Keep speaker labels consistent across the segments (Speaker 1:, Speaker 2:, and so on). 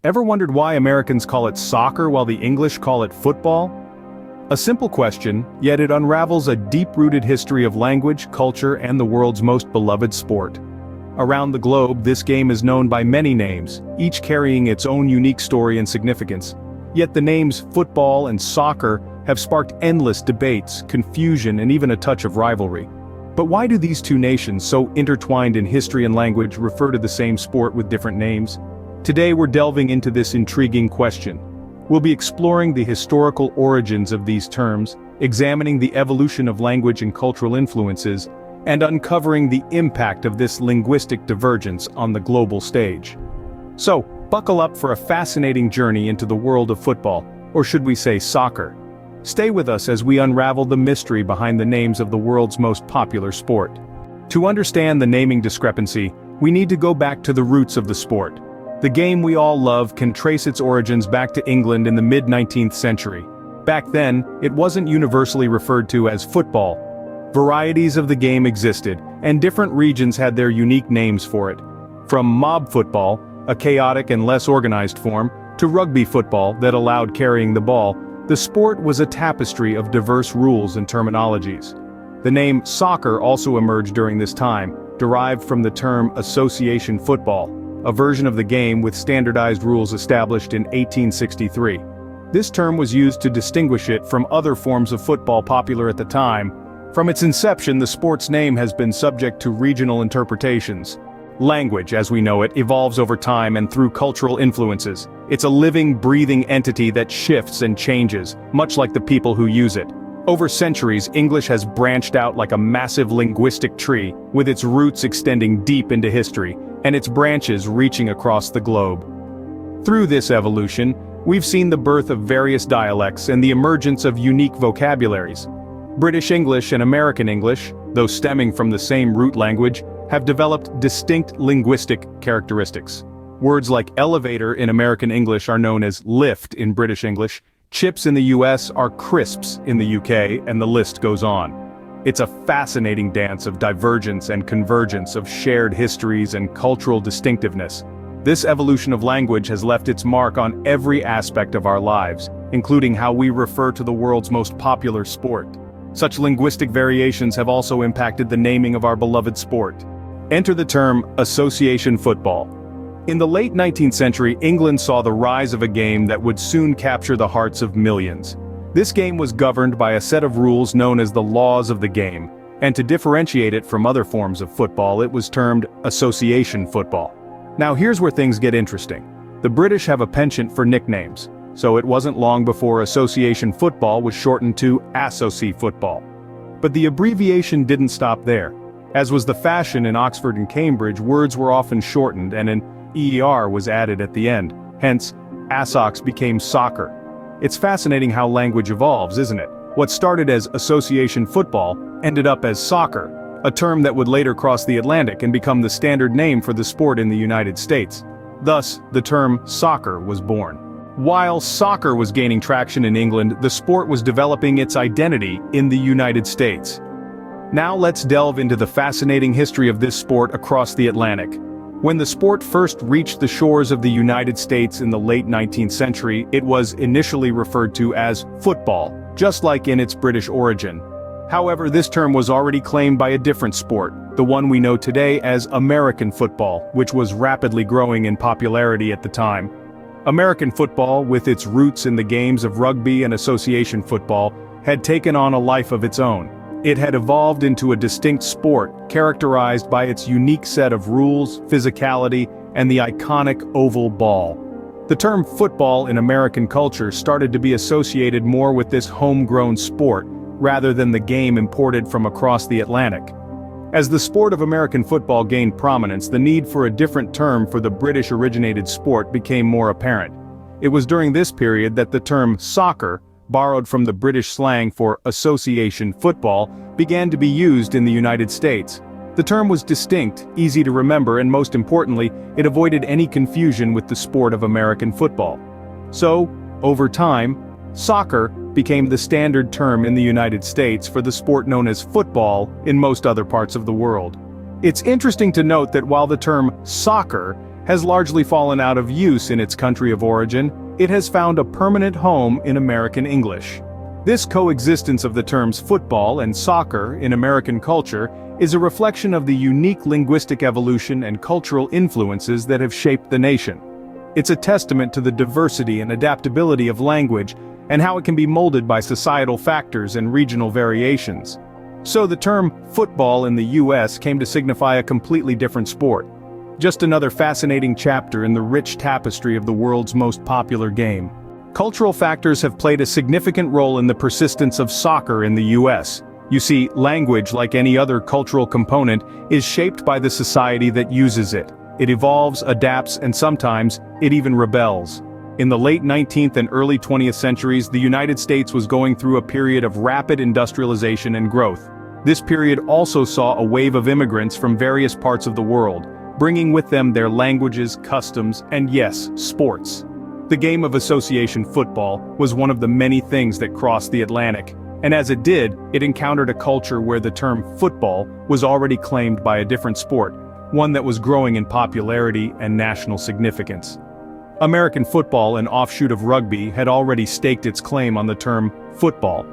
Speaker 1: Ever wondered why Americans call it soccer while the English call it football? A simple question, yet it unravels a deep-rooted history of language, culture, and the world's most beloved sport. Around the globe, this game is known by many names, each carrying its own unique story and significance. Yet the names football and soccer have sparked endless debates, confusion, and even a touch of rivalry. But why do these two nations, so intertwined in history and language, refer to the same sport with different names? Today we're delving into this intriguing question. We'll be exploring the historical origins of these terms, examining the evolution of language and cultural influences, and uncovering the impact of this linguistic divergence on the global stage. So, buckle up for a fascinating journey into the world of football, or should we say soccer. Stay with us as we unravel the mystery behind the names of the world's most popular sport. To understand the naming discrepancy, we need to go back to the roots of the sport. The game we all love can trace its origins back to England in the mid-19th century. Back then, it wasn't universally referred to as football. Varieties of the game existed, and different regions had their unique names for it. From mob football, a chaotic and less organized form, to rugby football that allowed carrying the ball, the sport was a tapestry of diverse rules and terminologies. The name soccer also emerged during this time, derived from the term association football, a version of the game with standardized rules established in 1863. This term was used to distinguish it from other forms of football popular at the time. From its inception, the sport's name has been subject to regional interpretations. Language, as we know it, evolves over time and through cultural influences. It's a living, breathing entity that shifts and changes, much like the people who use it. Over centuries, English has branched out like a massive linguistic tree, with its roots extending deep into history, and its branches reaching across the globe. Through this evolution, we've seen the birth of various dialects and the emergence of unique vocabularies. British English and American English, though stemming from the same root language, have developed distinct linguistic characteristics. Words like elevator in American English are known as lift in British English, chips in the US are crisps in the UK, and the list goes on. It's a fascinating dance of divergence and convergence of shared histories and cultural distinctiveness. This evolution of language has left its mark on every aspect of our lives, including how we refer to the world's most popular sport. Such linguistic variations have also impacted the naming of our beloved sport. Enter the term association football. In the late 19th century, England saw the rise of a game that would soon capture the hearts of millions. This game was governed by a set of rules known as the laws of the game, and to differentiate it from other forms of football, it was termed association football. Now here's where things get interesting. The British have a penchant for nicknames, so it wasn't long before association football was shortened to Associ football. But the abbreviation didn't stop there. As was the fashion in Oxford and Cambridge, words were often shortened and an ER was added at the end. Hence, Assocs became soccer. It's fascinating how language evolves, isn't it? What started as association football ended up as soccer, a term that would later cross the Atlantic and become the standard name for the sport in the United States. Thus, the term soccer was born. While soccer was gaining traction in England, the sport was developing its identity in the United States. Now let's delve into the fascinating history of this sport across the Atlantic. When the sport first reached the shores of the United States in the late 19th century, it was initially referred to as football, just like in its British origin. However, this term was already claimed by a different sport, the one we know today as American football, which was rapidly growing in popularity at the time. American football, with its roots in the games of rugby and association football, had taken on a life of its own. It had evolved into a distinct sport, characterized by its unique set of rules, physicality, and the iconic oval ball. The term football in American culture started to be associated more with this homegrown sport, rather than the game imported from across the Atlantic. As the sport of American football gained prominence, the need for a different term for the British-originated sport became more apparent. It was during this period that the term soccer, borrowed from the British slang for association football, began to be used in the United States. The term was distinct, easy to remember, and most importantly, it avoided any confusion with the sport of American football. So, over time, soccer became the standard term in the United States for the sport known as football in most other parts of the world. It's interesting to note that while the term soccer has largely fallen out of use in its country of origin, it has found a permanent home in American English. This coexistence of the terms football and soccer in American culture is a reflection of the unique linguistic evolution and cultural influences that have shaped the nation. It's a testament to the diversity and adaptability of language and how it can be molded by societal factors and regional variations. So the term football in the US came to signify a completely different sport. Just another fascinating chapter in the rich tapestry of the world's most popular game. Cultural factors have played a significant role in the persistence of soccer in the US. You see, language, like any other cultural component, is shaped by the society that uses it. It evolves, adapts, and sometimes, it even rebels. In the late 19th and early 20th centuries, the United States was going through a period of rapid industrialization and growth. This period also saw a wave of immigrants from various parts of the world, bringing with them their languages, customs, and yes, sports. The game of association football was one of the many things that crossed the Atlantic, and as it did, it encountered a culture where the term football was already claimed by a different sport, one that was growing in popularity and national significance. American football, an offshoot of rugby, had already staked its claim on the term football.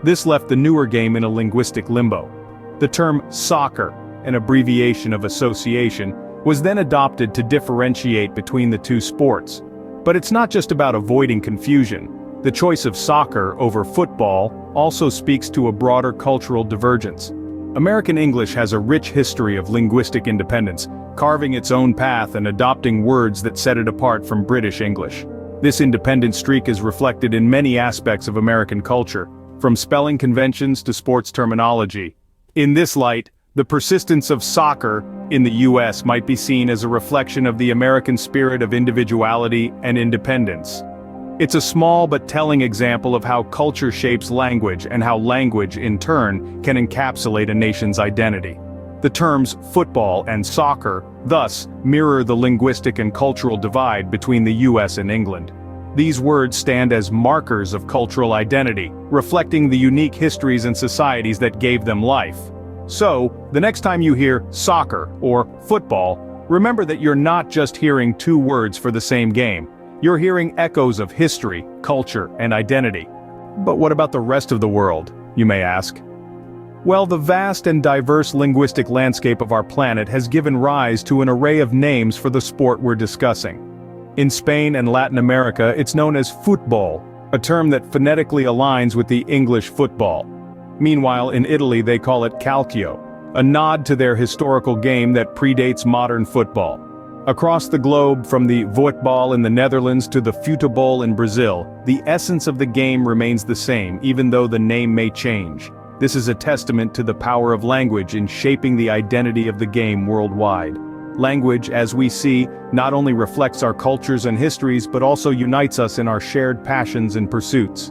Speaker 1: This left the newer game in a linguistic limbo. The term soccer, an abbreviation of association, was then adopted to differentiate between the two sports. But it's not just about avoiding confusion. The choice of soccer over football also speaks to a broader cultural divergence. American English has a rich history of linguistic independence, carving its own path and adopting words that set it apart from British English. This independent streak is reflected in many aspects of American culture, from spelling conventions to sports terminology. In this light, the persistence of soccer in the US might be seen as a reflection of the American spirit of individuality and independence. It's a small but telling example of how culture shapes language and how language, in turn, can encapsulate a nation's identity. The terms football and soccer, thus, mirror the linguistic and cultural divide between the US and England. These words stand as markers of cultural identity, reflecting the unique histories and societies that gave them life. So, the next time you hear soccer or football, remember that you're not just hearing two words for the same game. You're hearing echoes of history, culture, and identity. But what about the rest of the world, you may ask? Well, the vast and diverse linguistic landscape of our planet has given rise to an array of names for the sport we're discussing. In Spain and Latin America, it's known as football, a term that phonetically aligns with the English football. Meanwhile, in Italy they call it calcio, a nod to their historical game that predates modern football. Across the globe, from the voetbal in the Netherlands to the futebol in Brazil, the essence of the game remains the same, even though the name may change. This is a testament to the power of language in shaping the identity of the game worldwide. Language, as we see, not only reflects our cultures and histories but also unites us in our shared passions and pursuits.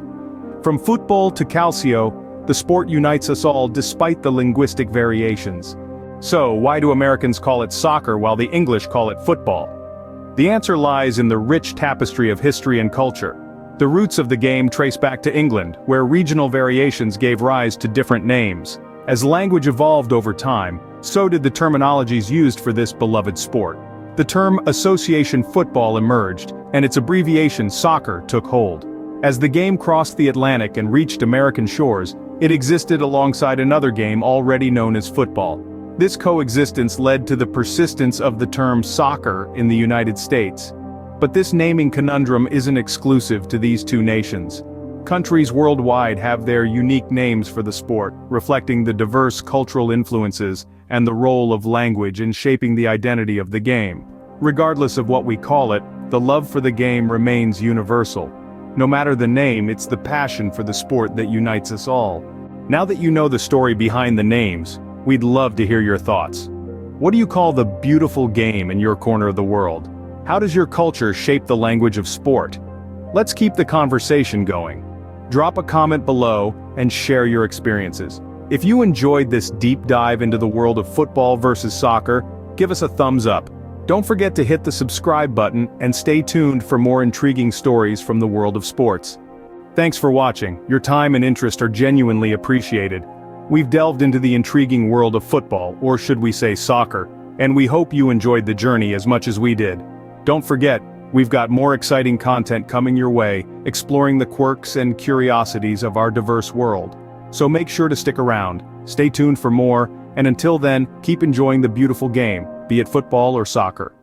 Speaker 1: From football to calcio, the sport unites us all despite the linguistic variations. So, why do Americans call it soccer while the English call it football? The answer lies in the rich tapestry of history and culture. The roots of the game trace back to England, where regional variations gave rise to different names. As language evolved over time, so did the terminologies used for this beloved sport. The term association football emerged, and its abbreviation soccer took hold. As the game crossed the Atlantic and reached American shores, it existed alongside another game already known as football. This coexistence led to the persistence of the term soccer in the United States. But this naming conundrum isn't exclusive to these two nations. Countries worldwide have their unique names for the sport, reflecting the diverse cultural influences and the role of language in shaping the identity of the game. Regardless of what we call it, the love for the game remains universal. No matter the name, it's the passion for the sport that unites us all. Now that you know the story behind the names, we'd love to hear your thoughts. What do you call the beautiful game in your corner of the world? How does your culture shape the language of sport? Let's keep the conversation going. Drop a comment below and share your experiences. If you enjoyed this deep dive into the world of football versus soccer, give us a thumbs up. Don't forget to hit the subscribe button and stay tuned for more intriguing stories from the world of sports. Thanks for watching. Your time and interest are genuinely appreciated. We've delved into the intriguing world of football, or should we say soccer, And we hope you enjoyed the journey as much as we did. Don't forget, we've got more exciting content coming your way, exploring the quirks and curiosities of our diverse world. So make sure to stick around, stay tuned for more, and until then, keep enjoying the beautiful game, be it football or soccer.